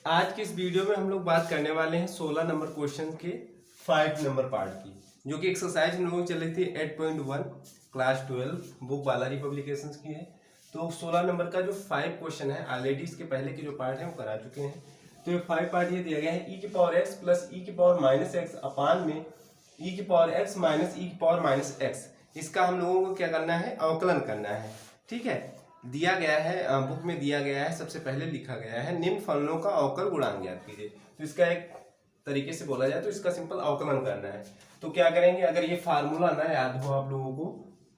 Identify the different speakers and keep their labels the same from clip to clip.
Speaker 1: आज की इस वीडियो में हम लोग बात करने वाले हैं 16 नंबर क्वेश्चन के 5 नंबर पार्ट की, जो कि एक्सरसाइज हम लोगों की चल रही थी 8.1 क्लास 12 बुक बालारी पब्लिकेशंस की है। तो 16 नंबर का जो 5 क्वेश्चन है ऑलरेडी इसके पहले के जो पार्ट है वो करा चुके हैं। तो ये 5 पार्ट ये दिया गया है e की पावर x प्लस e की पावर माइनस एक्स अपान में e की पावर x माइनस e की पावर माइनस एक्स। इसका हम लोगों को क्या करना है, अवकलन करना है। ठीक है, दिया गया है, बुक में दिया गया है, सबसे पहले लिखा गया है निम्न फलनों का अवकल गुणांक ज्ञात कीजिए। तो इसका एक तरीके से बोला जाए तो इसका सिंपल अवकलन करना है। तो क्या करेंगे, अगर ये फार्मूला ना याद हो आप लोगों को,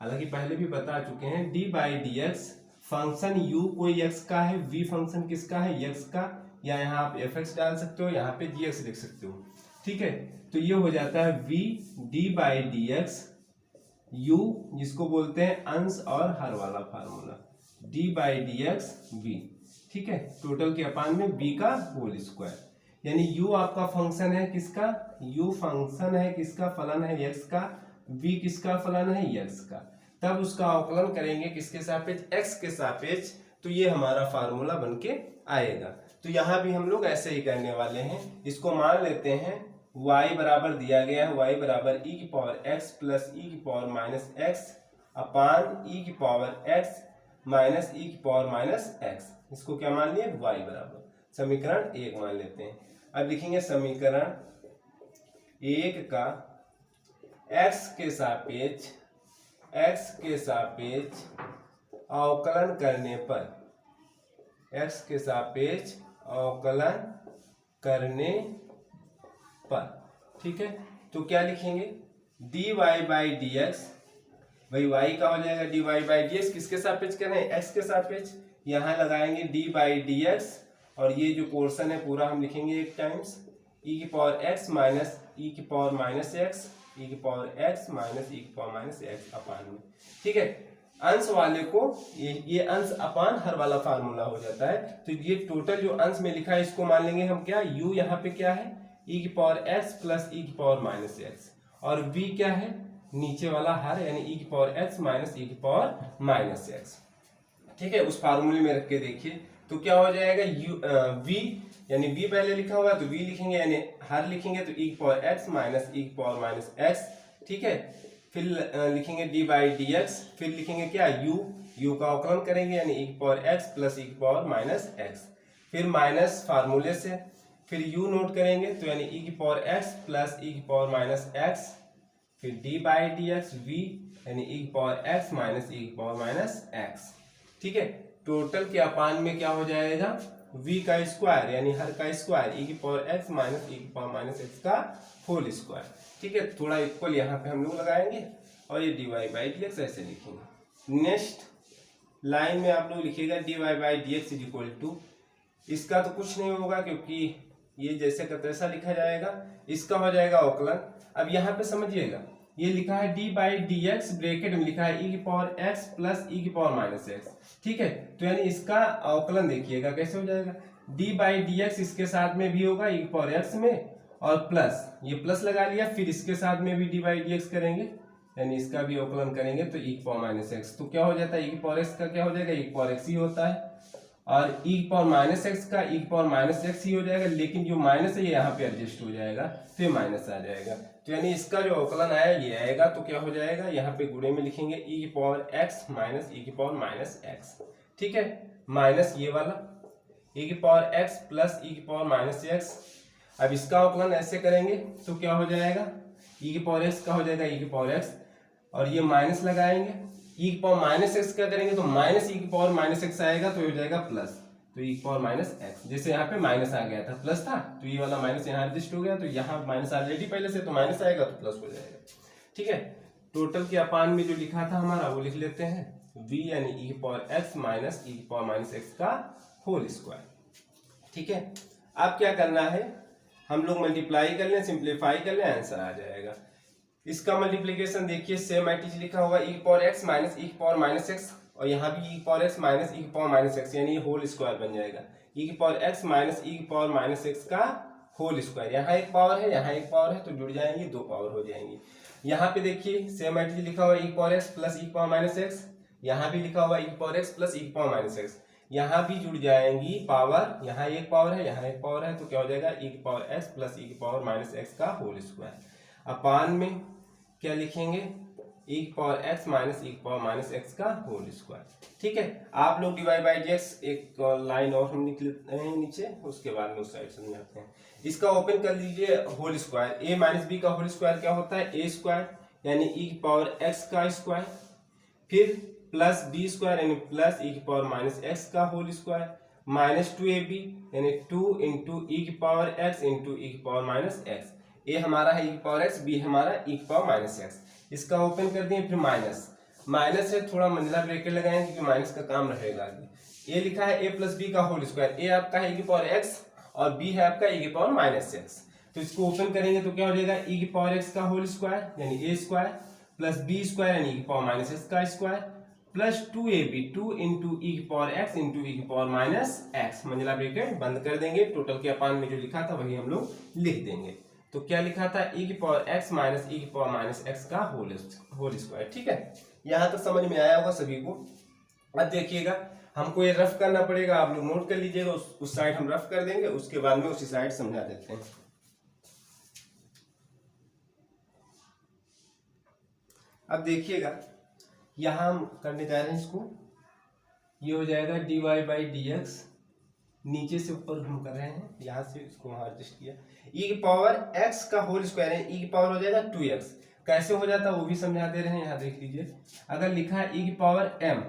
Speaker 1: हालांकि पहले भी बता चुके हैं, D by d x function u कोई x का है, v फंक्शन किसका है, x का, या यहाँ आप fx डाल सकते हो, यहाँ पे gx लिख सकते हो। ठीक है, तो ये हो जाता है v d by d x u, जिसको बोलते हैं अंश और हर वाला formula, d by d x b. ठीक है, टोटल के अपान में b का होल स्क्वायर, यानी u आपका फंक्शन है किसका, u फंक्शन है किसका, फलन है x का, v किसका फलन है x का। तब उसका अवकलन करेंगे किसके सापेक्ष, x के सापेक्ष। तो ये हमारा फार्मूला बनके आएगा। तो यहाँ भी हम लोग ऐसे ही करने वाले हैं। इसको मान लेते हैं y बराबर दिया गया है, y बराबर e की पावर x प्लस e की पावर माइनस एक्स अपान e की पावर x माइनस e की पावर माइनस एक्स। इसको क्या मान लिए, y बराबर समीकरण 1 मान लेते हैं। अब लिखेंगे समीकरण 1 का x के सापेक्ष अवकलन करने पर, x के सापेक्ष अवकलन करने पर, ठीक है, तो क्या लिखेंगे, dy बाई डी एक्स, भाई y का हो जाएगा dy बाई डी एक्स, किसके सापेक्ष कर रहे हैं, x के सापेक्ष। यहाँ लगाएंगे d बाई डी एक्स, और ये जो पोर्शन है पूरा हम लिखेंगे एक टाइम्स e की पावर x माइनस e की पावर माइनस एक्स, e की पावर x माइनस e की पावर माइनस एक्स अपान में। ठीक है, अंश वाले को ये अंश अपान हर वाला फार्मूला हो जाता है। तो ये टोटल जो अंश में लिखा है इसको मान लेंगे हम क्या, u यहाँ पे क्या है, e की पावर x प्लस e की पावर माइनस एक्स, और v क्या है, नीचे वाला हर, यानी e की पावर x माइनस e की पावर माइनस एक्स। ठीक है, उस फार्मूले में रख के देखिए तो क्या हो जाएगा, v यानी v पहले लिखा हुआ है तो v लिखेंगे, यानी हर लिखेंगे तो e की पावर x माइनस e की पावर माइनस एक्स। ठीक है, फिर लिखेंगे d बाई डी एक्स, फिर लिखेंगे क्या, u का अवकलन करेंगे, यानी e की पावर x प्लस e की पावर माइनस एक्स, फिर माइनस फार्मूले से, फिर u नोट करेंगे तो यानी e की पावर x प्लस e की पावर माइनस एक्स, फिर d by d x v, यानी e की पावर x माइनस e की पावर माइनस एक्स। ठीक है, टोटल के अपान में क्या हो जाएगा, v का स्क्वायर, यानी हर का स्क्वायर, e की पावर x माइनस e की पावर माइनस एक्स का होल स्क्वायर। ठीक है, थोड़ा इक्वल यहाँ पे हम लोग लगाएंगे, और ये dy बाई डी एक्स ऐसे लिखेंगे। नेक्स्ट लाइन में आप लोग लिखिएगा dy by d x is equal to, इसका तो कुछ नहीं होगा क्योंकि ये जैसे का तैसा लिखा जाएगा, इसका हो जाएगा अवकलन। अब यहाँ पे समझिएगा, ये लिखा है d by d x, bracket में लिखा है e की पावर x प्लस e की पावर माइनस एक्स। ठीक है, तो यानी इसका अवकलन देखिएगा कैसे हो जाएगा, d बाई डी एक्स इसके साथ में भी होगा e की पावर x में, और प्लस ये प्लस लगा लिया, फिर इसके साथ में भी d बाई डी एक्स करेंगे, यानी इसका भी अवकलन करेंगे तो e की पावर माइनस एक्स। तो क्या हो जाता है, e की पावर x का क्या हो जाएगा, e की पावर x ही होता है, और e की पावर माइनस एक्स का e की पावर माइनस एक्स ही हो जाएगा, लेकिन जो माइनस है ये यहाँ पे एडजस्ट हो जाएगा तो ये माइनस आ जाएगा। तो यानी इसका जो अवकलन आया ये आएगा, तो क्या हो जाएगा, यहाँ पे गुणे में लिखेंगे e की पावर x माइनस e की पावर माइनस एक्स। ठीक है, माइनस ये वाला e की पावर x प्लस e की पावर माइनस एक्स। अब इसका अवकलन ऐसे करेंगे तो क्या हो जाएगा, e की पावर x का हो जाएगा e की पावर x, और ये माइनस लगाएंगे, e की पावर माइनस एक्स क्या करेंगे तो माइनस e की पावर माइनस एक्स आएगा, तो हो जाएगा प्लस, तो e की पावर माइनस एक्स। जैसे यहाँ पे माइनस आ गया था, प्लस था, तो ये वाला माइनस यहाँ एडजस्ट हो गया, तो यहाँ माइनस ऑलरेडी पहले से, तो माइनस आएगा तो प्लस हो जाएगा। ठीक है, टोटल के अपान में जो लिखा था हमारा वो लिख लेते हैं, v यानी e की पावर x माइनस e की पावर माइनस एक्स का होल स्क्वायर। ठीक है, अब क्या करना है, हम लोग मल्टीप्लाई कर लें, सिंप्लीफाई कर लें, आंसर आ जाएगा। इसका मल्टीप्लीकेशन देखिए, सेम आइटिज लिखा होगा e की पावर x माइनस e की पावर माइनस एक्स, और यहाँ भी e की पावर x माइनस e की पावर माइनस एक्स, यानी होल स्क्वायर बन जाएगा, e की पावर x माइनस e की पावर माइनस एक्स का होल स्क्वायर। यहाँ एक पावर है, यहाँ एक पावर है, तो जुड़ जाएंगी, दो पावर हो जाएंगी। यहाँ पे देखिए सेम आइटिज लिखा हुआ e की पावर x प्लस e की पावर माइनस एक्स, यहाँ भी लिखा हुआ e की पावर x प्लस e की पावर माइनस एक्स। यहाँ भी जुड़ जाएंगी पावर, यहाँ एक पावर है, यहाँ एक पावर है, तो क्या हो जाएगा e की पावर x प्लस e की पावर माइनस एक्स का होल स्क्वायर। अपान में क्या लिखेंगे, e की पावर x माइनस e की पावर माइनस एक्स का होल स्क्वायर। ठीक है, आप लोग डिवाइड बाई dx एक लाइन और हम लिख लेते हैं नीचे, उसके बाद में उस साइड समझाते हैं। इसका ओपन कर लीजिए whole square, a minus b का होल स्क्वायर क्या होता है, a स्क्वायर यानी e की पावर x का स्क्वायर, फिर प्लस बी स्क्वायर यानी प्लस e की पावर माइनस एक्स का होल स्क्वायर, माइनस 2ab यानी 2 इंटू ई की पावर x इंटू ई की पावर माइनस एक्स। ए हमारा है e की पावर x, b हमारा e की पावर माइनस एक्स। इसका ओपन कर दिए, फिर माइनस, माइनस है थोड़ा मंजिला ब्रैकेट लगाएं क्योंकि माइनस का काम रहेगा आगे। ए लिखा है a प्लस बी का होल स्क्वायर, ए आपका है e की पावर x और b है आपका e की पावर माइनस एक्स। तो इसको ओपन करेंगे तो क्या हो जाएगा, e की पावर x का होल स्क्वायर यानी a square plus b square यानी e की पावर माइनस एक्स का square plus 2ab 2 into e की पावर x इंटू ई की पावर माइनस एक्स, मंजिला ब्रैकेट बंद कर देंगे। टोटल के अपान में जो लिखा था वही हम लोग लिख देंगे। तो क्या लिखा था, e की पावर x माइनस ई की पावर माइनस एक्स का होल स्क्वायर। ठीक है, यहाँ तक समझ में आया होगा सभी को। अब देखिएगा हमको ये रफ करना पड़ेगा, आप लोग नोट कर लीजिएगा, उस साइड हम रफ कर देंगे, उसके बाद में उसी साइड समझा देते हैं। अब देखिएगा यहाँ हम करने जा रहे हैं इसको, ये हो जाएगा dy बाई डी एक्स, नीचे से ऊपर हम कर रहे हैं, यहाँ से इसको वहाँ एडजस्ट किया। e की पावर x का होल स्क्वायर है, e की पावर हो जाएगा 2x। कैसे हो जाता है वो भी समझा दे रहे हैं, यहाँ देख लीजिए। अगर लिखा है e की पावर m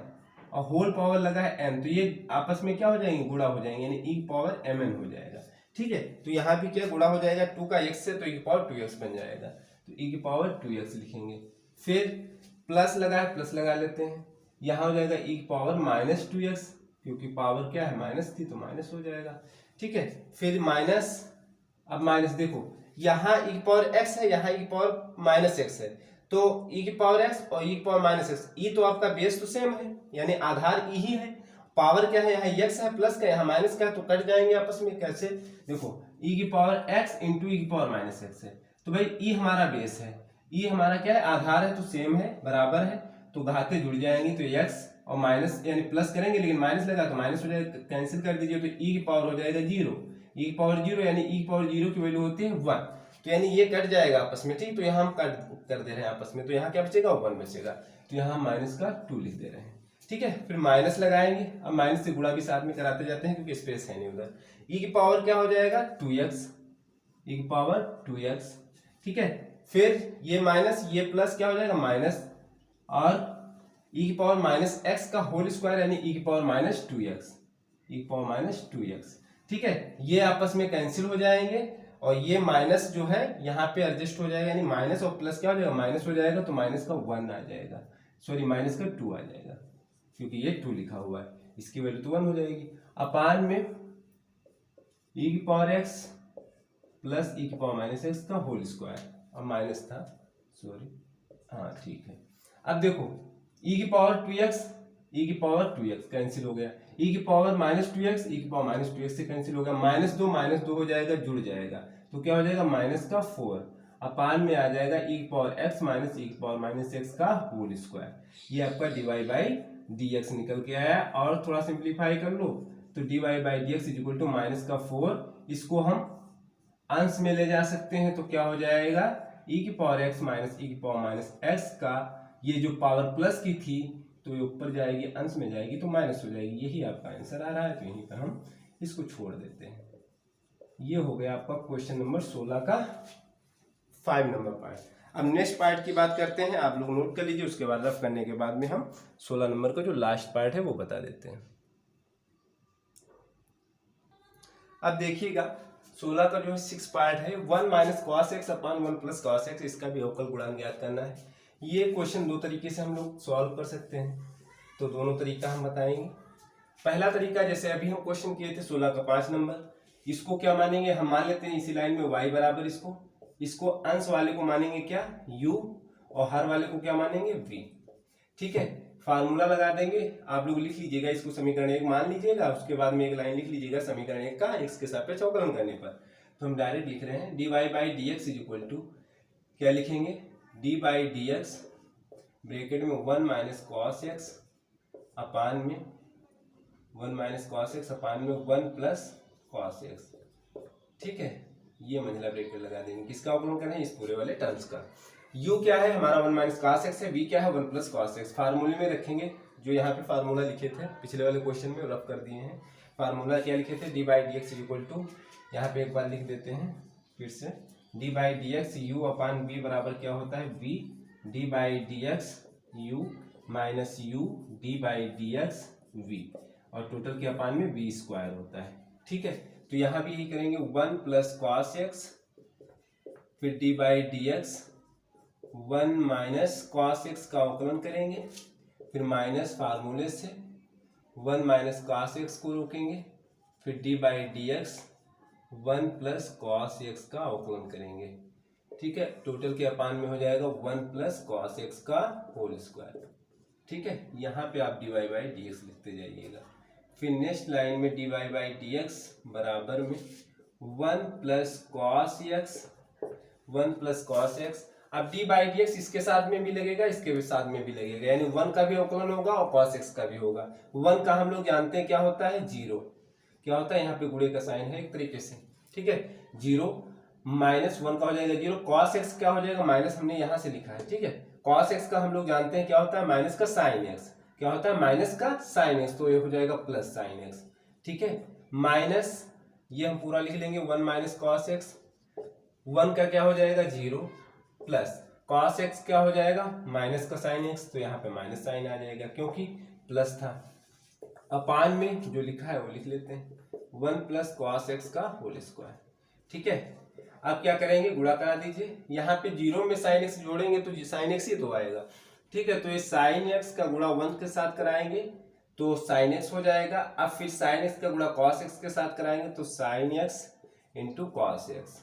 Speaker 1: और होल पावर लगा है m, तो ये आपस में क्या हो जाएंगे, गुणा हो जाएंगे, यानी e की पावर mn हो जाएगा। ठीक है, तो यहाँ भी क्या गुणा हो जाएगा 2 का x से, तो e की पावर 2x बन जाएगा, तो e की पावर 2x लिखेंगे। फिर प्लस लगा है, प्लस लगा लेते हैं, यहाँ हो जाएगा e की पावर माइनस 2x, क्योंकि पावर क्या है माइनस थी तो माइनस हो जाएगा। ठीक है, फिर माइनस, अब माइनस देखो यहाँ e की पावर x है, यहाँ e की पावर माइनस एक्स है, तो e की पावर x और e की पावर माइनस एक्स, e तो आपका बेस तो सेम है यानी आधार e ही है, पावर क्या है यहाँ x है, प्लस का यहाँ माइनस का है, तो कट जाएंगे आपस में। कैसे, देखो e की पावर x इंटू ई की पावर माइनस एक्स है, तो भाई e हमारा बेस है, e हमारा क्या है आधार है, तो सेम है बराबर है, तो घाते जुड़ जाएंगे, तो x और माइनस यानी प्लस करेंगे लेकिन माइनस लगा तो माइनस हो जाएगा, कैंसिल कर दीजिए, तो e की पावर हो जाएगा 0, e की पावर 0 यानी e की पावर 0 की वैल्यू होती है 1, तो यानी ये कट जाएगा आपस में। ठीक, तो यहाँ हम कट कर दे रहे हैं आपस में, तो यहाँ क्या बचेगा 1 बचेगा, तो यहाँ हम माइनस का 2 लिख दे रहे हैं। ठीक है, फिर माइनस लगाएंगे, अब माइनस से गुणा भी साथ में कराते जाते हैं क्योंकि स्पेस है नहीं उधर। e की पावर क्या हो जाएगा 2x, e की पावर 2x। ठीक है, फिर ये माइनस ये प्लस क्या हो जाएगा माइनस, और e की पावर माइनस एक्स का होल स्क्वायर यानी e की पावर माइनस 2x, e की पावर माइनस 2x। ठीक है, ये आपस में कैंसिल हो जाएंगे और ये माइनस जो है यहाँ पे एडजस्ट हो जाएगा, यानी माइनस और प्लस क्या हो जाएगा माइनस हो जाएगा, तो माइनस का 1 आ जाएगा, सॉरी माइनस का 2 आ जाएगा, क्योंकि ये 2 लिखा हुआ है, इसकी वैल्यू तो 1 हो जाएगी। अपान में e की पावर x प्लस e की पावर माइनस एक्स का होल स्क्वायर, और माइनस था सॉरी, हाँ ठीक है। अब देखो e की पावर 2x, e की पावर 2x कैंसिल हो गया, e की पावर माइनस 2x, e की पावर माइनस 2x से कैंसिल हो गया, माइनस 2 हो जाएगा, जुड़ जाएगा, तो क्या हो जाएगा माइनस का 4, अपान में आ जाएगा e की पावर x माइनस e की पावर माइनस एक्स का होल स्क्वायर। ये आपका dy बाई dx निकल के आया, और थोड़ा सिंप्लीफाई कर लो तो dy by dx is equal to minus का 4, इसको हम अंश में ले जा सकते हैं, तो क्या हो जाएगा e की पावर x माइनस e की पावर माइनस एक्स का, ये जो पावर प्लस की थी तो ये ऊपर जाएगी अंश में जाएगी तो माइनस हो जाएगी, यही आपका आंसर आ रहा है, तो यहीं पर हम इसको छोड़ देते हैं। ये हो गया आपका क्वेश्चन नंबर 16 का 5 नंबर पार्ट। अब नेक्स्ट पार्ट की बात करते हैं, आप लोग नोट कर लीजिए, उसके बाद रफ करने के बाद में हम 16 नंबर का जो लास्ट पार्ट है वो बता देते हैं। अब देखिएगा 16 का जो है 6 पार्ट है, 1 minus cos x upon 1 plus cos x, इसका भी अवकल गुणांक ज्ञात करना है। ये क्वेश्चन दो तरीके से हम लोग सॉल्व कर सकते हैं, तो दोनों तरीका हम बताएंगे। पहला तरीका जैसे अभी हम क्वेश्चन किए थे 16 का 5 नंबर, इसको क्या मानेंगे, हम मान लेते हैं इसी लाइन में y बराबर इसको अंश वाले को मानेंगे क्या u, और हर वाले को क्या मानेंगे v। ठीक है, फार्मूला लगा देंगे, आप लोग लिख लीजिएगा इसको, समीकरण 1 मान लीजिएगा, उसके बाद में एक लाइन लिख लीजिएगा समीकरण 1 का x के सापेक्ष अवकलन करने पर। तो हम डायरेक्ट लिख रहे हैं dy by d x is equal to क्या लिखेंगे, d by d x bracket में 1 माइनस कॉस एक्स अपान में 1 माइनस कॉस एक्स अपान में 1 प्लस कॉस एक्स। ठीक है, ये मंझला ब्रैकेट लगा देंगे। किसका अवकलन करना है? इस पूरे वाले टर्म्स का। u क्या है हमारा? 1 माइनस कॉस एक्स है। v क्या है? 1 प्लस कॉस एक्स। फार्मूले में रखेंगे, जो यहाँ पे फार्मूला लिखे थे पिछले वाले क्वेश्चन में रफ कर दिए हैं। फार्मूला क्या लिखे थे? D by d x equal to, यहाँ पे एक बार लिख देते हैं फिर से, d by d x u upon v बराबर क्या होता है? v d by d x u minus u d by d x v, और टोटल के अपान में v स्क्वायर होता है। ठीक है, तो यहाँ भी यही करेंगे, 1 प्लस कॉस एक्स फिर D by d x 1 minus cos x का अवकलन करेंगे, फिर माइनस फार्मूले से 1 माइनस कॉस एक्स को रोकेंगे, फिर D by d x 1 plus cos x का अवकलन करेंगे। ठीक है, टोटल के अपान में हो जाएगा 1 प्लस कॉस एक्स का होल स्क्वायर। ठीक है, यहाँ पे आप d y by d x लिखते जाइएगा। फिर नेक्स्ट लाइन में d y by d x बराबर में 1 plus cos x 1 plus cos x. अब डी बाई डी एक्स इसके साथ में भी लगेगा, इसके साथ में भी लगेगा, यानी 1 का भी अवकलन होगा और कॉस एक्स का भी होगा। 1 का हम लोग जानते हैं क्या होता है? 0। क्या होता है? यहाँ पे गुणे का साइन है एक तरीके से। ठीक है, 0 माइनस 1 का हो जाएगा 0। कॉस एक्स क्या हो जाएगा? माइनस हमने यहाँ से लिखा है। ठीक है, कॉस एक्स का हम लोग जानते हैं क्या होता है? माइनस का साइन एक्स। क्या होता है? माइनस का साइन एक्स, तो ये हो जाएगा प्लस साइन एक्स। ठीक है, माइनस ये हम पूरा लिख लेंगे 1 माइनस कॉस एक्स, 1 का क्या हो जाएगा? 0 प्लस कॉस एक्स क्या हो जाएगा? माइनस का साइन एक्स, तो यहाँ पे माइनस साइन आ जाएगा क्योंकि प्लस था। अपान में जो लिखा है वो लिख लेते हैं, 1 प्लस कॉस एक्स का होल स्क्वायर। ठीक है, अब क्या करेंगे? गुणा करा दीजिए। यहाँ पे 0 में साइन एक्स जोड़ेंगे तो साइन एक्स ही तो आएगा। ठीक है, तो ये साइन एक्स का गुणा 1 के साथ कराएंगे तो साइन एक्स हो जाएगा। अब फिर साइन एक्स का गुणा कॉस एक्स के साथ कराएंगे तो sine x into cos x.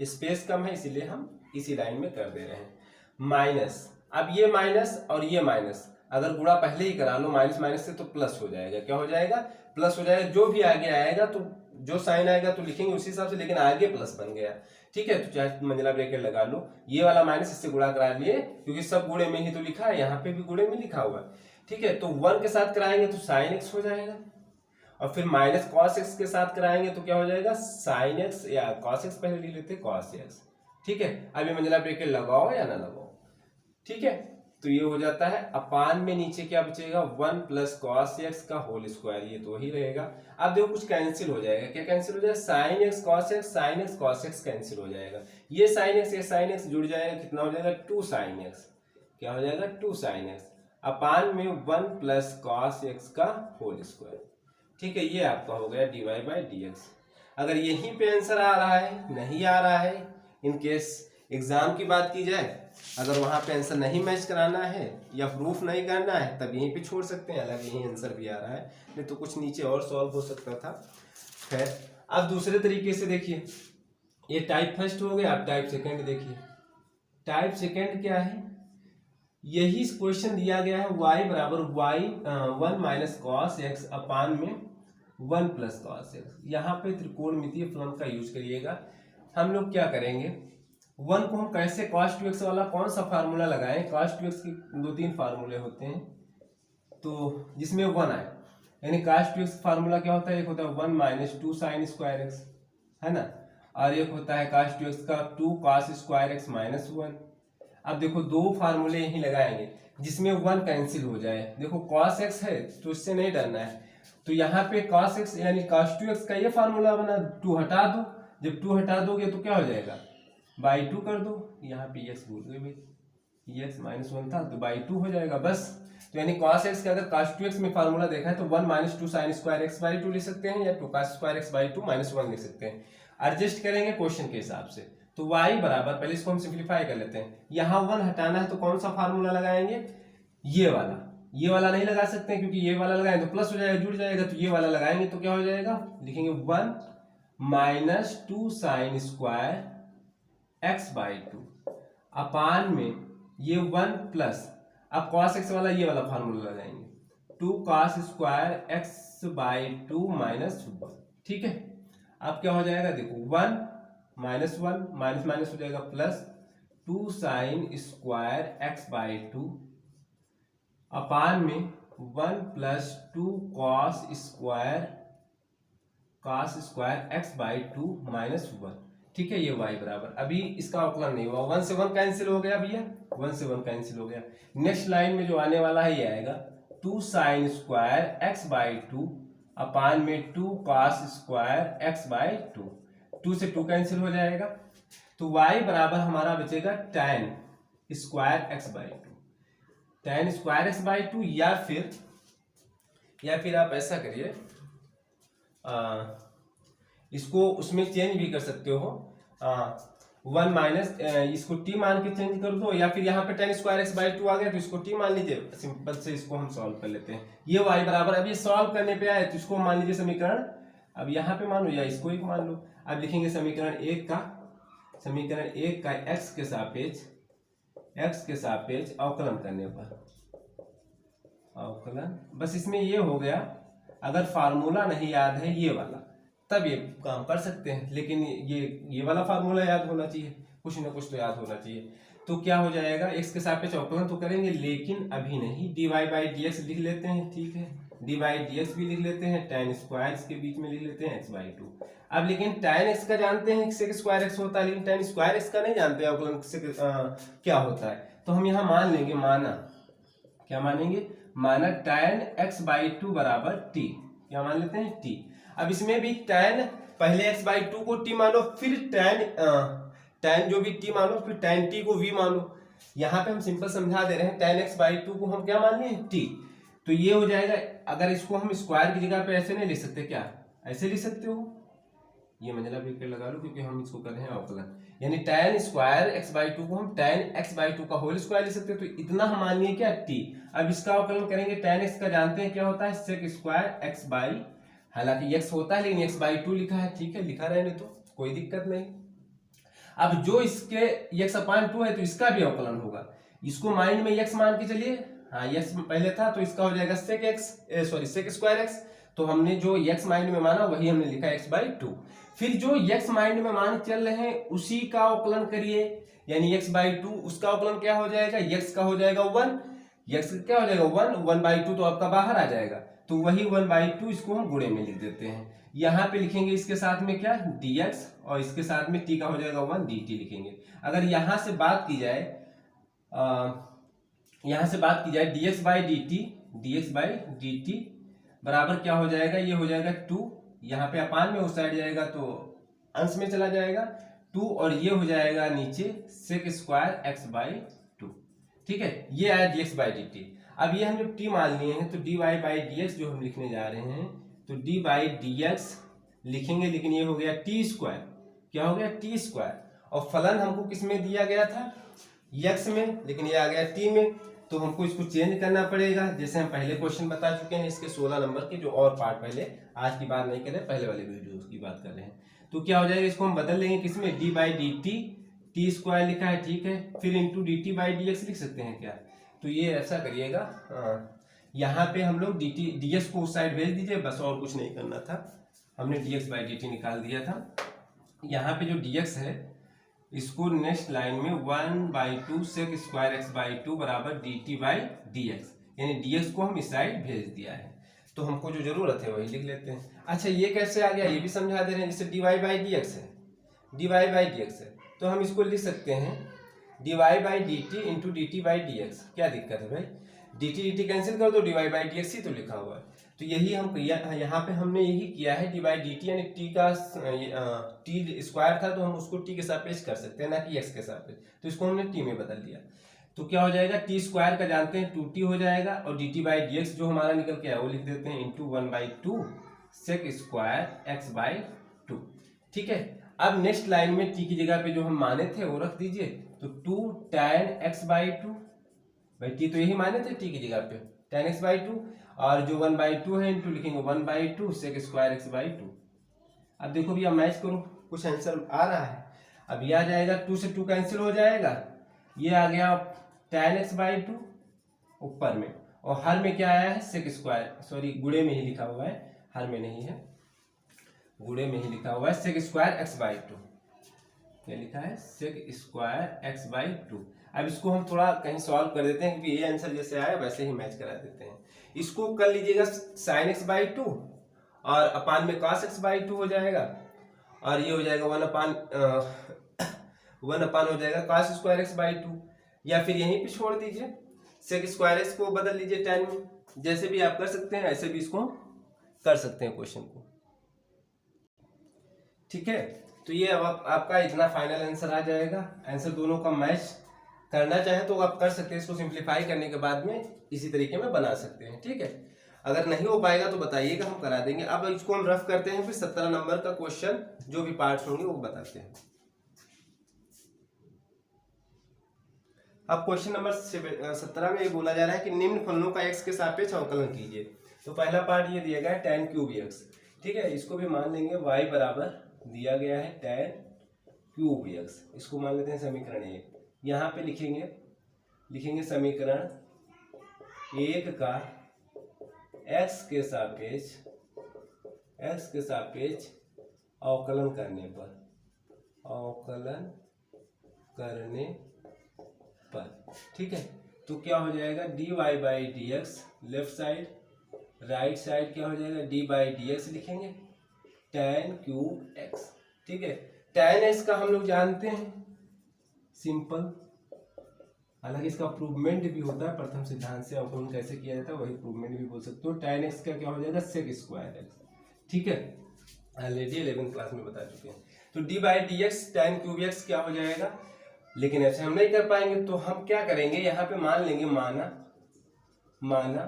Speaker 1: Space कम है इसीलिए हम इसी लाइन में कर दे रहे हैं। माइनस, अब ये माइनस और ये माइनस अगर गुणा पहले ही करा लो माइनस माइनस से तो प्लस हो जाएगा। क्या हो जाएगा? प्लस हो जाएगा। जो भी आगे आएगा तो जो साइन आएगा तो लिखेंगे उसी हिसाब से, लेकिन आगे प्लस बन गया। ठीक है, तो चाहे मंझला ब्रैकेट लगा लो, ये वाला माइनस इससे गुणा करा लिए क्योंकि सब गुणे में ही तो लिखा है, यहाँ पे भी गुणे में लिखा हुआ है। ठीक है, तो 1 के साथ कराएंगे तो साइन एक्स हो जाएगा, और फिर माइनस कॉस एक्स के साथ कराएंगे तो क्या हो जाएगा? साइन एक्स, या कॉस एक्स पहले लिख लेते कॉस एक्स। ठीक है, अब ये मंझला ब्रैकेट लगाओ या ना लगाओ। ठीक है, तो ये हो जाता है। अपान में नीचे क्या बचेगा? 1 प्लस कॉस एक्स का होल स्क्वायर, ये तो वही रहेगा। अब देखो कुछ कैंसिल हो जाएगा। क्या कैंसिल हो जाएगा? Sine x cos x, sine x cos x cancel हो जाएगा। ये साइन एक्स जुड़ जाएगा, कितना हो जाएगा? 2 साइन एक्स। क्या हो जाएगा? 2 साइन एक्स अपान में 1 प्लस कॉस एक्स का होल स्क्वायर। ठीक है, ये आपका हो गया d y by d x. अगर यहीं पे आंसर आ रहा है, नहीं आ रहा है, इन केस एग्जाम की बात की जाए, अगर वहां पे आंसर नहीं मैच कराना है या प्रूफ नहीं करना है तब यहीं पे छोड़ सकते हैं। हालांकि यहीं आंसर भी आ रहा है, नहीं तो कुछ नीचे और सॉल्व हो सकता था। खैर, अब दूसरे तरीके से देखिए, ये टाइप फर्स्ट हो गया। अब टाइप सेकंड देखिए। टाइप सेकंड क्या है? यही क्वेश्चन दिया गया है, y बराबर 1 माइनस कॉस एक्स अपान में 1 प्लस कॉस एक्स। यहाँ पे त्रिकोणमितीय फलन का यूज करिएगा। हम लोग क्या करेंगे? 1 को हम कैसे cos 2x वाला कौन सा फार्मूला लगाएं? cos 2x के 2-3 फार्मूले होते हैं, तो जिसमें 1 आए, यानी cos 2x फार्मूला क्या होता है? एक होता है 1 माइनस 2 साइन स्क्वायर एक्स, है ना, और एक होता है cos 2x का 2 cos स्क्वायर एक्स माइनस 1। अब देखो दो फार्मूले यहीं लगाएंगे जिसमें 1 कैंसिल हो जाए। देखो cos x है तो इससे नहीं डरना है, तो यहाँ पे cos x यानी cos 2x का ये फार्मूला बना, 2 हटा दो। जब 2 हटा दोगे तो क्या हो जाएगा? बाई 2 कर दो। यहाँ पे x भूल गए भाई, x माइनस 1 था तो बाई 2 हो जाएगा बस। तो यानी cos x का अगर cos 2x में फार्मूला देखा है तो 1 minus 2 sine square x by 2 लिख सकते हैं, या 2 cos square x by 2 minus 1 लिख सकते हैं। एडजस्ट करेंगे क्वेश्चन के हिसाब से। तो y बराबर, पहले इसको हम सिंप्लीफाई कर लेते हैं। यहाँ 1 हटाना है तो कौन सा फार्मूला लगाएंगे? ये वाला नहीं लगा सकते हैं क्योंकि ये वाला लगाएंगे तो प्लस हो जाएगा, जुड़ जाएगा, तो ये वाला लगाएंगे तो क्या हो जाएगा? लिखेंगे 1 minus 2 sine square x by 2 अपान में ये 1 प्लस, अब cos x वाला ये वाला फार्मूला लगाएंगे, 2 cos square x by 2 minus 1। ठीक है, अब क्या हो जाएगा? देखो 1 माइनस 1 माइनस माइनस हो जाएगा plus 2 sine square x by 2 अपान में 1 plus 2 cos square x by 2 minus 1। ठीक है, ये y बराबर, अभी इसका अवकलन नहीं हुआ, 1 से 1 कैंसिल हो गया भैया, 1 से 1 कैंसिल हो गया। नेक्स्ट लाइन में जो आने वाला है ये आएगा 2 साइन स्क्वायर एक्स बाई 2 अपान में 2 कॉस स्क्वायर एक्स बाई 2, 2 से 2 कैंसिल हो जाएगा, तो y बराबर हमारा बचेगा tan square x by 2, tan square x by 2, या फिर आप ऐसा करिए, इसको उसमें चेंज भी कर सकते हो, 1 माइनस इसको t मान के चेंज कर दो, या फिर यहाँ पे tan स्क्वायर एक्स बाई 2 आ गया तो इसको t मान लीजिए, सिंपल से इसको हम सॉल्व कर लेते हैं। ये y बराबर, अब ये सॉल्व करने पे आए तो इसको मान लीजिए समीकरण, अब यहाँ पे मान लो या इसको एक मान लो। अब लिखेंगे समीकरण एक का x के सापेक्ष अवकलन करने पर, अवकलन, बस इसमें ये हो गया, अगर फार्मूला नहीं याद है ये वाला तब ये काम कर सकते हैं, लेकिन ये वाला फार्मूला याद होना चाहिए, कुछ ना कुछ तो याद होना चाहिए। तो क्या हो जाएगा, x के सापेक्ष अवकलन तो करेंगे लेकिन अभी नहीं, dy बाई डी एक्स लिख लेते हैं, ठीक है, dy बाई डी एक्स भी लिख लेते हैं, tan स्क्वायर इसके बीच में लिख लेते हैं x बाई 2। अब लेकिन tan x का जानते हैं सेक स्क्वायर x होता है, लेकिन tan स्क्वायर x का नहीं जानते अवकलन से क्या होता है, तो हम यहाँ मान लेंगे, क्या मानेंगे, माना tan x बाई 2 बराबर t, क्या मान लेते हैं t। अब इसमें भी tan, पहले x बाई 2 को t मानो, फिर tan जो भी t मानो, फिर tan t को v मानो। यहाँ पे हम सिंपल समझा दे रहे हैं, tan x बाई 2 को हम क्या मान लिए t, तो ये हो जाएगा, अगर इसको हम स्क्वायर की जगह पे ऐसे नहीं लिख सकते, क्या ऐसे लिख सकते हो, ये मंजिला ब्रैकेट लगा लो क्योंकि हम इसको कर रहे हैं अवकलन, यानी tan स्क्वायर x बाई 2 को हम tan x बाई 2 का होल स्क्वायर लिख सकते हैं, तो इतना हम मान लिए क्या t। अब इसका अवकलन करेंगे, tan x का जानते हैं क्या होता है, sec स्क्वायर x बाई, हालांकि x होता है लेकिन x बाई 2 लिखा है, ठीक है, लिखा रहने तो कोई दिक्कत नहीं। अब जो इसके x अपान 2 है तो इसका भी अवकलन होगा, इसको माइंड में x मान के चलिए, हाँ x पहले था तो इसका हो जाएगा sec स्क्वायर x, तो हमने जो x माइंड में माना वही हमने लिखा x बाई 2। फिर जो x माइंड में मान चल रहे हैं उसी का अवकलन करिए, यानी x बाई 2, उसका अवकलन क्या हो जाएगा, x का हो जाएगा 1, x क्या हो जाएगा 1 बाई 2 तो आपका बाहर आ जाएगा, तो वही 1 बाई 2 इसको हम गुणे में लिख देते हैं। यहाँ पे लिखेंगे इसके साथ में क्या dx, और इसके साथ में t का हो जाएगा 1 dt लिखेंगे। अगर यहाँ से बात की जाए, dx बाई dt बराबर क्या हो जाएगा, ये हो जाएगा 2, यहाँ पे अपान में उस साइड जाएगा तो अंश में चला जाएगा 2, और ये हो जाएगा नीचे सेक स्क्वायर एक्स बाई 2, ठीक है, ये आया dx बाई dt। अब ये हम जब t मान लिए हैं तो dy बाई dx जो हम लिखने जा रहे हैं, तो d बाई dx लिखेंगे, लेकिन ये हो गया t स्क्वायर, क्या हो गया t स्क्वायर, और फलन हमको किस में दिया गया था, x में, लेकिन ये आ गया t में, तो हमको इसको चेंज करना पड़ेगा, जैसे हम पहले क्वेश्चन बता चुके हैं इसके 16 नंबर के, जो और पार्ट पहले, आज की बात नहीं कर रहे, पहले वाले वीडियो की बात कर रहे हैं। तो क्या हो जाएगा, इसको हम बदल लेंगे किसमें, d by d T square लिखा है, ठीक है, फिर into d t by d x लिख सकते हैं क्या, तो ये ऐसा करिएगा, यहाँ पे हम लोग डी एक्स को उस साइड भेज दीजिए, बस और कुछ नहीं करना था, हमने D x by d T निकाल दिया था। यहाँ पे जो डी एक्स है इसको नेक्स्ट लाइन में 1 by 2 sec square x by 2 बराबर d t by d x, यानी डी एक्स को हम इस साइड भेज दिया है, तो हमको जो जरूरत है वही लिख लेते हैं। अच्छा ये कैसे आ गया ये भी समझा दे रहे हैं, जैसे d y by d x है, d y by d x है, तो हम इसको लिख सकते हैं d y by d t into d t by d x. क्या दिक्कत है भाई, डी टी कैंसिल कर दो, d y by d x ही तो लिखा हुआ है, तो यही हम यहाँ पे हमने यही किया है, डी बाई डी टी, यानी टी का टी स्क्वायर था तो हम उसको टी के सापेक्ष कर सकते हैं, ना कि एक्स के सापेक्ष, तो इसको हमने टी में बदल दिया, तो क्या हो जाएगा, टी स्क्वायर का जानते हैं 2t हो जाएगा, और d t by d x जो हमारा निकल के आया वो लिख देते हैं into 1 by 2 sec square x by 2, ठीक है। अब नेक्स्ट लाइन में t की जगह पे जो हम माने थे वो रख दीजिए, तो 2 tan x बाई 2, भाई t तो यही माने थे t की जगह पे tan x बाई 2, और जो 1 बाई 2 है इंटू लिखेंगे 1 by 2 sec square x by 2। अब देखो भैया मैच करो, कुछ आंसर आ रहा है, अब ये आ जाएगा 2 से 2 कैंसिल हो जाएगा, ये आ गया tan x बाई 2 ऊपर में, और हर में क्या आया है सेक स्क्वायर, सॉरी गुणे में ही लिखा हुआ है, हर में नहीं है, गुणे में ही लिखा हुआ है सेक स्क्वायर एक्स बाई 2, क्या लिखा है सेक स्क्वायर एक्स बाई 2। अब इसको हम थोड़ा कहीं सॉल्व कर देते हैं, क्योंकि ये आंसर जैसे आया वैसे ही मैच करा देते हैं। इसको कर लीजिएगा साइन एक्स बाई टू और अपान में कॉस एक्स बाई टू हो जाएगा, और ये हो जाएगा वन अपान हो जाएगा cos square x by two, या फिर यहीं पे छोड़ दीजिए, सेक स्क्वायर एक्स को बदल लीजिए tan में। जैसे भी आप कर सकते हैं ऐसे भी इसको कर सकते हैं क्वेश्चन को। ठीक है, तो ये अब आपका इतना फाइनल आंसर आ जाएगा। आंसर दोनों का मैच करना चाहे तो आप कर सकते हैं, इसको सिंप्लीफाई करने के बाद में इसी तरीके में बना सकते हैं। ठीक है, अगर नहीं हो पाएगा तो बताइएगा, हम करा देंगे। अब इसको हम रफ करते हैं, फिर 17 नंबर का क्वेश्चन जो भी पार्ट्स होंगे वो बताते हैं। अब क्वेश्चन नंबर 17 में ये बोला जा रहा है कि निम्न फलनों का x के सापेक्ष अवकलन कीजिए। तो पहला पार्ट ये दिया गया है tan क्यूब x। ठीक है, इसको भी मान लेंगे y बराबर दिया गया है tan क्यूब x, इसको मान लेते हैं समीकरण 1। यहाँ पे लिखेंगे समीकरण 1 का x के सापेक्ष अवकलन करने पर ठीक है, तो क्या हो जाएगा dy by d x, left side, right side क्या हो जाएगा d बाई डी एक्स लिखेंगे tan क्यूब x। ठीक है, tan x का हम लोग जानते हैं सिंपल, हालांकि इसका प्रूवमेंट भी होता है, प्रथम सिद्धांत से अवकलन कैसे किया जाता है वही प्रूवमेंट भी बोल सकते हो। tan x का क्या हो जाएगा सेक स्क्वायर x। ठीक है, ऑलरेडी 11th क्लास में बता चुके हैं। तो d by d x tan cube x क्या हो जाएगा, लेकिन ऐसे हम नहीं कर पाएंगे, तो हम क्या करेंगे यहाँ पे मान लेंगे माना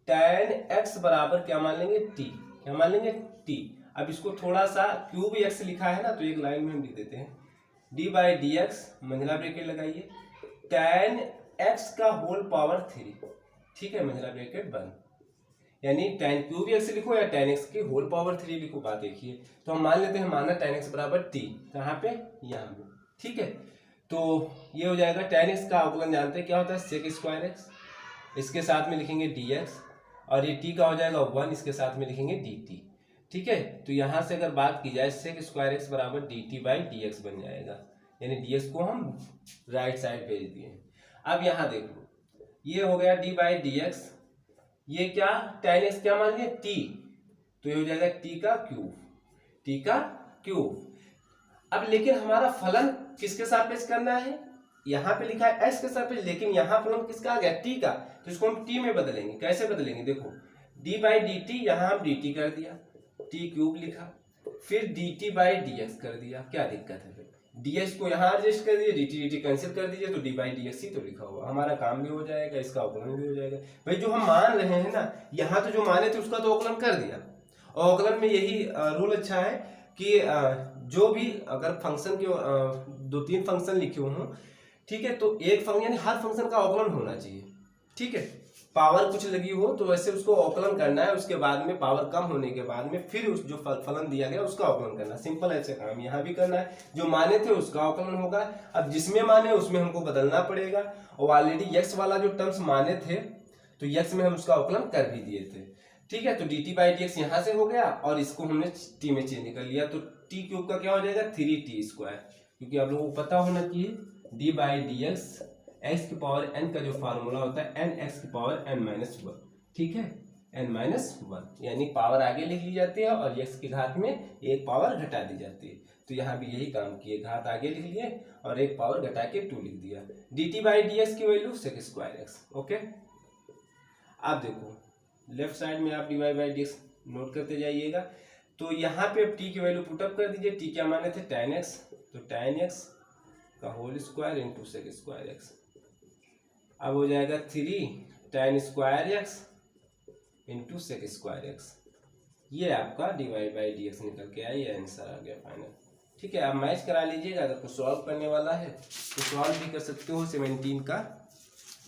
Speaker 1: tan x बराबर क्या मान लेंगे t, क्या मान लेंगे t। अब इसको थोड़ा सा क्यूब x लिखा है ना, तो एक लाइन में हम लिख देते हैं d बाई डी एक्स, मंझला ब्रैकेट लगाइए, tan x का होल पावर 3। ठीक है, मंझला ब्रैकेट बंद, यानी tan क्यूब x लिखो या tan x की होल पावर 3 लिखो, बात देखिए। तो हम मान लेते हैं माना tan x बराबर t, कहाँ पे, यहाँ पे। ठीक है, तो ये हो जाएगा tan x का अवकलन जानते हैं क्या होता है सेक स्क्वायर x, इसके साथ में लिखेंगे dx, और ये t का हो जाएगा 1, इसके साथ में लिखेंगे dt। ठीक है, तो यहाँ से अगर बात की जाए सेक स्क्वायर x बराबर dt बाई dx बन जाएगा, यानी dx को हम राइट साइड भेज दिए। अब यहाँ देख लो, ये हो गया d बाई dx, ये क्या tan x क्या मान लिया t, तो ये हो जाएगा t का क्यूब। अब लेकिन हमारा फलन किसके सापेक्ष करना है, यहाँ पे लिखा है x के सापेक्ष, लेकिन यहाँ फलन किसका आ गया t का, तो इसको हम t में बदलेंगे। कैसे बदलेंगे, देखो d बाई डी टी, यहाँ हम dt कर दिया, t क्यूब लिखा, फिर dt बाई dx कर दिया, क्या दिक्कत है, dx को यहाँ एडजस्ट कर दीजिए, dt कैंसिल कर दीजिए, तो d बाई dx ही तो लिखा हुआ, हमारा काम भी हो जाएगा, इसका अवकलन भी हो जाएगा। भाई जो हम मान रहे हैं ना, यहाँ तो जो माने थे उसका तो अवकलन कर दिया, और अवकलन में यही रूल अच्छा है कि जो भी अगर फंक्शन के 2-3 फंक्शन लिखे हों, ठीक है, तो एक फंक्शन यानी हर फंक्शन का अवकलन होना चाहिए। ठीक है, पावर कुछ लगी हो तो वैसे उसको अवकलन करना है, उसके बाद में पावर कम होने के बाद में फिर उस जो फलन दिया गया उसका अवकलन करना, सिंपल ऐसे काम यहाँ भी करना है। जो माने थे उसका अवकलन होगा, अब जिसमें माने उसमें हमको बदलना पड़ेगा, और ऑलरेडी x वाला जो टर्म्स माने थे तो x में हम उसका अवकलन कर भी दिए थे। ठीक है, तो dt बाई डी एक्स यहाँ से हो गया, और इसको हमने t में चेंज कर लिया, तो t क्यूब का क्या हो जाएगा 3t स्क्वायर, क्योंकि आप लोगों को पता होना चाहिए d by d x x की पावर n का जो फार्मूला होता है n x की पावर n-1। ठीक है, n-1, यानी पावर आगे लिख ली जाती है और x की घात में एक पावर घटा दी जाती है। तो यहाँ भी यही काम किए, घात आगे लिख लिए और एक पावर घटा के 2 लिख दिया। dt बाई डी एक्स की value sec square x. Okay, आप देखो लेफ्ट साइड में आप dy by d x note करते जाइएगा। तो यहाँ पे अब t की वैल्यू पुटअप कर दीजिए, t क्या माने थे tan x, तो tan x का whole square into sec square x. अब हो जाएगा 3 tan square x into sec square x. ये आपका dy बाई डी एक्स निकल के आया, ये आंसर आ गया फाइनल। ठीक है, आप मैच करा लीजिएगा, अगर कुछ सॉल्व करने वाला है तो सॉल्व भी कर सकते हो। 17 का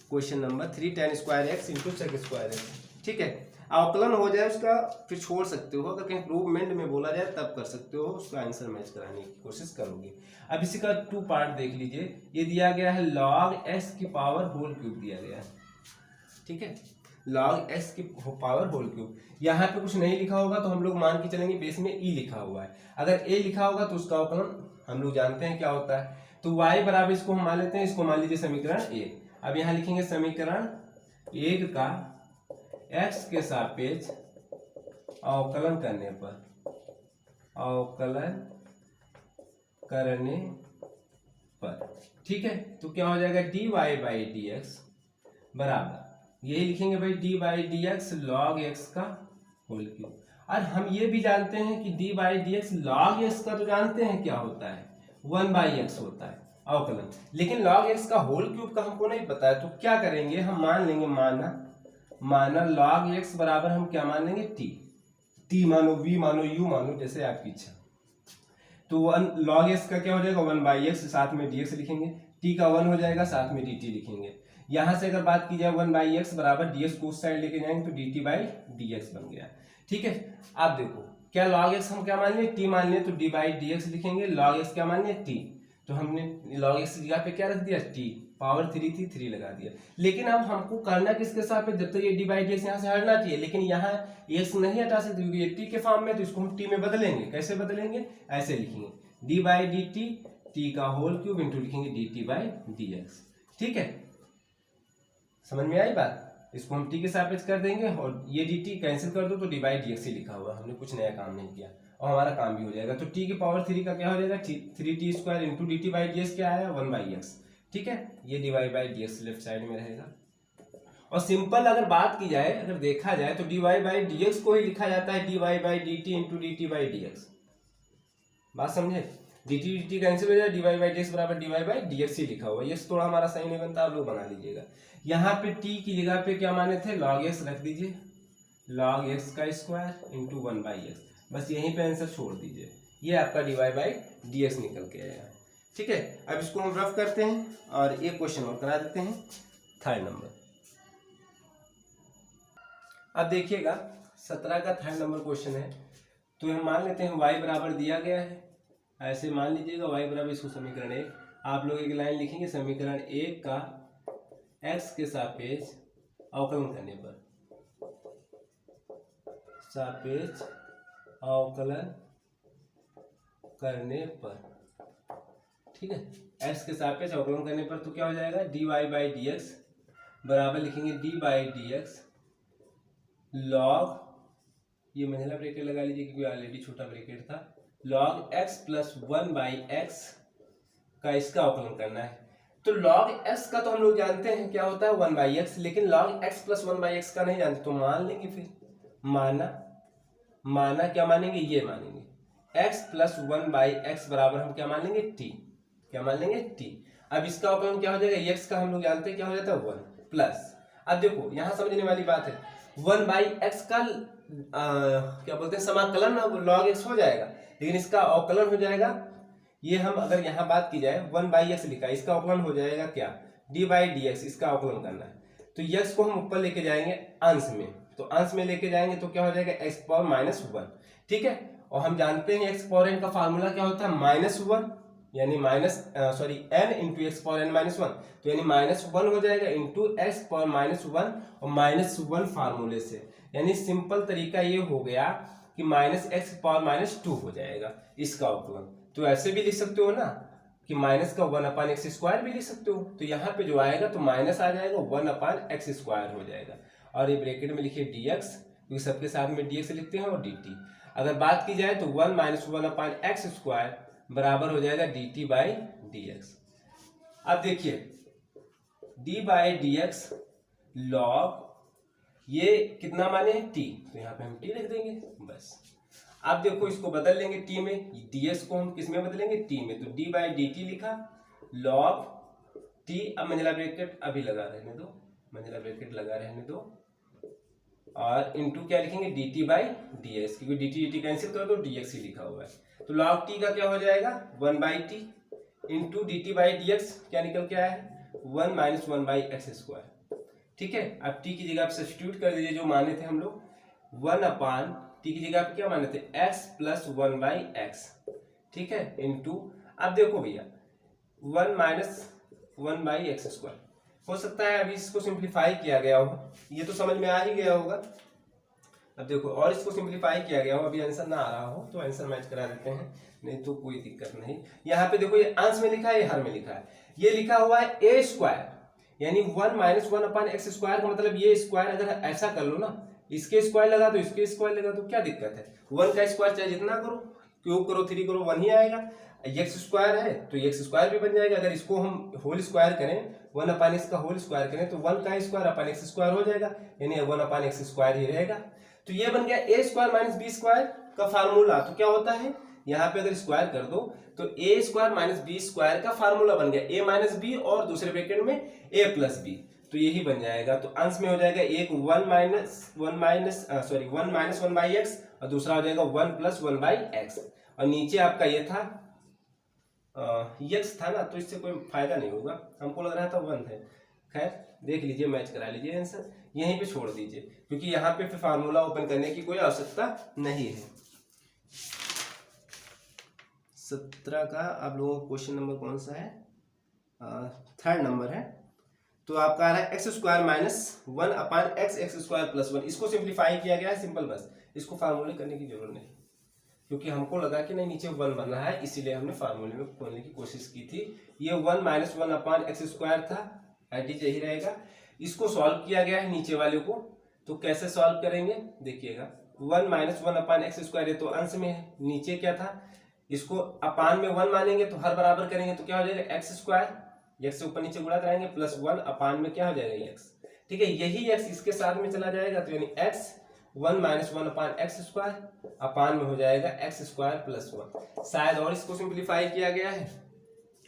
Speaker 1: question number 3 tan square x into sec square x. ठीक है, अवकलन हो जाए उसका फिर छोड़ सकते हो, अगर कहीं प्रूवमेंट में बोला जाए तब कर सकते हो, उसका आंसर मैच कराने की कोशिश करोगे। अब इसी का 2 पार्ट देख लीजिए, ये दिया गया है log x की पावर होल क्यूब दिया गया है। ठीक है, log x की पावर होल क्यूब, यहाँ पे कुछ नहीं लिखा होगा तो हम लोग मान के चलेंगे बेस में e लिखा हुआ है, अगर a लिखा होगा तो उसका अवकलन हम लोग जानते हैं क्या होता है। तो y बराबर इसको हम मान लेते हैं, इसको मान लीजिए समीकरण 1। अब यहाँ लिखेंगे समीकरण 1 का एक्स के सापेक्ष अवकलन करने पर, अवकलन करने पर, ठीक है। तो क्या हो जाएगा, dy बाई डी एक्स बराबर, यही लिखेंगे भाई, D by d x log x का होल क्यूब। और हम ये भी जानते हैं कि D by d x log x का तो जानते हैं क्या होता है, 1/x होता है अवकलन, लेकिन log x का होल क्यूब का हमको नहीं पता है। तो क्या करेंगे, हम मान लेंगे, माना log x बराबर हम क्या मान लेंगे, t मानो, v मानो, u मानो, जैसे आपकी इच्छा। तो log x का क्या हो जाएगा, 1/x, साथ में dx लिखेंगे, t का 1 हो जाएगा, साथ में dt लिखेंगे। यहां से अगर बात की जाए 1/x बराबर dx को उस साइड लेके जाएंगे तो dt बाई dx बन गया, ठीक है। आप देखो, क्या log x हम क्या मान लिए, t मान लिए, तो d बाई dx लिखेंगे, log x क्या मान लिए, t, तो हमने log x की जगह पे क्या रख दिया, t, पावर 3 थी, 3 लगा दिया। लेकिन अब हमको करना किसके सापेक्ष, जब तक ये d बाई dx यहाँ से हटना चाहिए, लेकिन यहाँ x नहीं हटा सकते क्योंकि ये t के फॉर्म में, तो इसको हम t में बदलेंगे। कैसे बदलेंगे, ऐसे लिखेंगे, d by d T, t का होल क्यूब इंटू लिखेंगे dt बाई dx, ठीक है। समझ में आई बात, इसको हम t के सापेक्ष कर देंगे और ये dt कैंसिल कर दो तो d बाई dx ही लिखा हुआ, हमने कुछ नया काम नहीं किया और हमारा काम भी हो जाएगा। तो t की पावर 3 का क्या हो जाएगा, 3t square into dt by dx क्या आया, 1/x, ठीक है। ये dy by dx left side में रहेगा। और सिंपल अगर बात की जाए, अगर देखा जाए तो dy बाई dx को ही लिखा जाता है dy by dt into dt by dx, बात समझे, dt कैंसिल हो जाए, dy बाई dx बराबर dy बाई dx ही लिखा हुआ है। ये थोड़ा हमारा सही नहीं बनता, आप लोग बना लीजिएगा। यहाँ पे t की जगह पे क्या माने थे, log x रख दीजिए, log x का स्क्वायर इंटू 1/x, बस यहीं पे आंसर छोड़ दीजिए, ये आपका dy बाई dx निकल के आया, ठीक है। अब इसको हम रफ करते हैं और एक क्वेश्चन और करा देते हैं, 3rd नंबर। अब देखिएगा 17 का 3rd नंबर क्वेश्चन है। तो हम मान लेते हैं y बराबर दिया गया है, ऐसे मान लीजिएगा y बराबर, इसको समीकरण 1, आप लोग एक लाइन लिखेंगे, समीकरण 1 का x के सापेक्ष अवकलन करने पर, सापेक्ष अवकलन करने पर, ठीक है, x के सापेक्ष अवकलन करने पर, तो क्या हो जाएगा, dy बाई dx बराबर लिखेंगे d बाई dx log, ये महिला ब्रैकेट लगा लीजिए क्योंकि ऑलरेडी छोटा ब्रैकेट था, log x प्लस 1/x का इसका अवकलन करना है। तो log x का तो हम लोग जानते हैं क्या होता है, 1/x, लेकिन log x प्लस 1/x का नहीं जानते, तो मान लेंगे, फिर माना क्या मानेंगे, ये मानेंगे x प्लस 1/x बराबर हम क्या मान लेंगे, t, क्या मान लेंगे, t। अब इसका अवकलन क्या हो जाएगा, x का हम लोग जानते हैं क्या हो जाता है, 1 प्लस, अब देखो यहाँ समझने वाली बात है, 1/x का क्या बोलते हैं, समाकलन log x हो जाएगा, लेकिन इसका अवकलन हो जाएगा, ये हम अगर यहाँ बात की जाए 1/x लिखा, इसका अवकलन हो जाएगा क्या, d बाई dx, इसका अवकलन करना है। तो x को हम ऊपर लेके जाएंगे अंश में, तो अंश में लेके जाएंगे तो क्या हो जाएगा, x पावर -1, ठीक है। और हम जानते हैं x पावर n का फार्मूला क्या होता है, -1, यानी n into x power n -1, तो यानी -1 हो जाएगा इंटू एक्स पावर -1 और -1 फार्मूले से, यानी सिंपल तरीका ये हो गया कि -x पावर -2 हो जाएगा इसका अवकलन। तो ऐसे भी लिख सकते हो ना कि माइनस का 1/x² भी लिख सकते हो, तो यहाँ पे जो आएगा तो माइनस आ जाएगा, 1/x² हो जाएगा, और ये ब्रैकेट में लिखिए dx, क्योंकि सबके साथ में dx लिखते हैं, और dt। अगर बात की जाए तो 1 - 1/x² बराबर हो जाएगा dt बाई dx। अब देखिए d बाई dx log, ये कितना माने हैं, t, तो यहाँ पे हम t लिख देंगे बस। अब देखो इसको बदल लेंगे t में, ds को हम किस में बदलेंगे, t में, तो d बाई dt लिखा log t, अब मंझला ब्रैकेट अभी लगा रहने दो, मंझला ब्रैकेट लगा रहने दो, और इंटू क्या लिखेंगे, dt बाई ds, क्योंकि dt कैंसिल कर दो, dx ही लिखा हुआ है, तो log t का क्या हो जाएगा, 1/t into dt by dx, क्या निकल के आया है, 1 - 1/x², ठीक है। अब t की जगह आप सब्स्टिट्यूट कर दीजिए, जो माने थे हम लोग, 1/t की जगह आप क्या माने थे, x प्लस 1/x, ठीक है, इंटू, अब देखो भैया 1 - 1/x², हो सकता है अभी इसको सिंप्लीफाई किया गया हो, ये तो समझ में आ ही गया होगा। अब देखो और इसको सिंप्लीफाई किया गया हो, अभी आंसर ना आ रहा हो तो आंसर मैच करा देते हैं, नहीं तो कोई दिक्कत नहीं। यहाँ पे देखो ये अंश में लिखा है, ये हर में लिखा है, ये लिखा हुआ है a², यानी 1 माइनस 1/x² का मतलब ये स्क्वायर अगर ऐसा कर लो ना, इसके स्क्वायर लगा दो, इसके स्क्वायर लगा दो, क्या दिक्कत है? 1 का स्क्वायर चाहे जितना करो, क्यूब करो, 3 करो, 1 ही आएगा। x² है तो x² भी बन जाएगा। अगर इसको हम होल स्क्वायर करें, 1/x का होल स्क्वायर करें तो 1 का स्क्वायर अपन x² हो जाएगा, यानी 1/x² ही रहेगा। तो ये बन गया a² माइनस b² का फार्मूला। तो क्या होता है, यहाँ पे अगर स्क्वायर कर दो तो a² माइनस b² का फार्मूला बन गया a माइनस बी और दूसरे ब्रैकेट में a प्लस बी, तो यही बन जाएगा। तो अंश में हो जाएगा एक 1 माइनस 1/x और दूसरा हो जाएगा 1 प्लस 1/x, और नीचे आपका ये था x था ना, तो इससे कोई फायदा नहीं होगा, हमको लग रहा था 1 है। खैर देख लीजिए, मैच करा लीजिए आंसर, यहीं पे छोड़ दीजिए क्योंकि यहाँ पे फिर फार्मूला ओपन करने की कोई आवश्यकता नहीं है। 17 का आप लोगों को क्वेश्चन नंबर कौन सा है? 3rd नंबर है। तो आपका आ रहा है x² माइनस 1/x² प्लस 1। इसको सिंप्लीफाई किया गया है सिंपल, बस इसको फार्मूले करने की जरूरत नहीं, क्योंकि हमको लगा कि नहीं नीचे 1 बन रहा है, इसीलिए हमने फार्मूले में खोलने की कोशिश की थी। ये 1 माइनस 1/x² था, एडिट यही रहेगा। इसको सॉल्व किया गया है नीचे वाले को, तो कैसे सॉल्व करेंगे देखिएगा। 1 माइनस 1/x² तो अंश में है, नीचे क्या था, इसको अपान में 1 मानेंगे तो हर बराबर करेंगे तो क्या हो जाएगा x², x से ऊपर नीचे गुणा कराएंगे प्लस 1 अपान में क्या हो जाएगा x, ठीक है। यही x इसके साथ में चला जाएगा तो यानी x 1 माइनस 1/x² अपान में हो जाएगा x² प्लस 1। शायद और इसको सिंप्लीफाई किया गया है,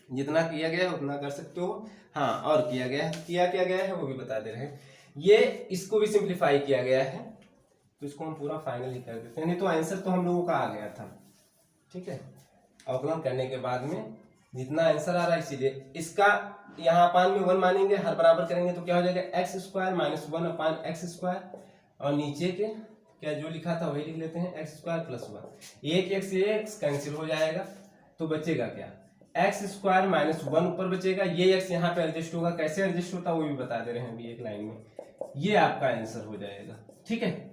Speaker 1: जितना किया गया है उतना कर सकते हो। हाँ और किया गया है, क्या गया है वो भी बता दे रहे हैं। ये इसको भी सिंप्लीफाई किया गया है, तो इसको हम पूरा फाइनल ही कर देते हैं, नहीं तो आंसर तो हम लोगों का आ गया था, ठीक है। अवकलन करने के बाद में जितना आंसर आ रहा है, इसीलिए इसका यहाँ अपान में 1 मानेंगे, हर बराबर करेंगे तो क्या हो जाएगा x² माइनस 1/x², और नीचे के क्या जो लिखा था वही लिख लेते हैं x² प्लस 1। एक x कैंसिल हो जाएगा तो बचेगा क्या, x² माइनस 1 ऊपर बचेगा, ये x यहाँ पे एडजस्ट होगा, कैसे एडजस्ट होता है वो भी बता दे रहे हैं अभी एक लाइन में। ये आपका आंसर हो जाएगा, ठीक है।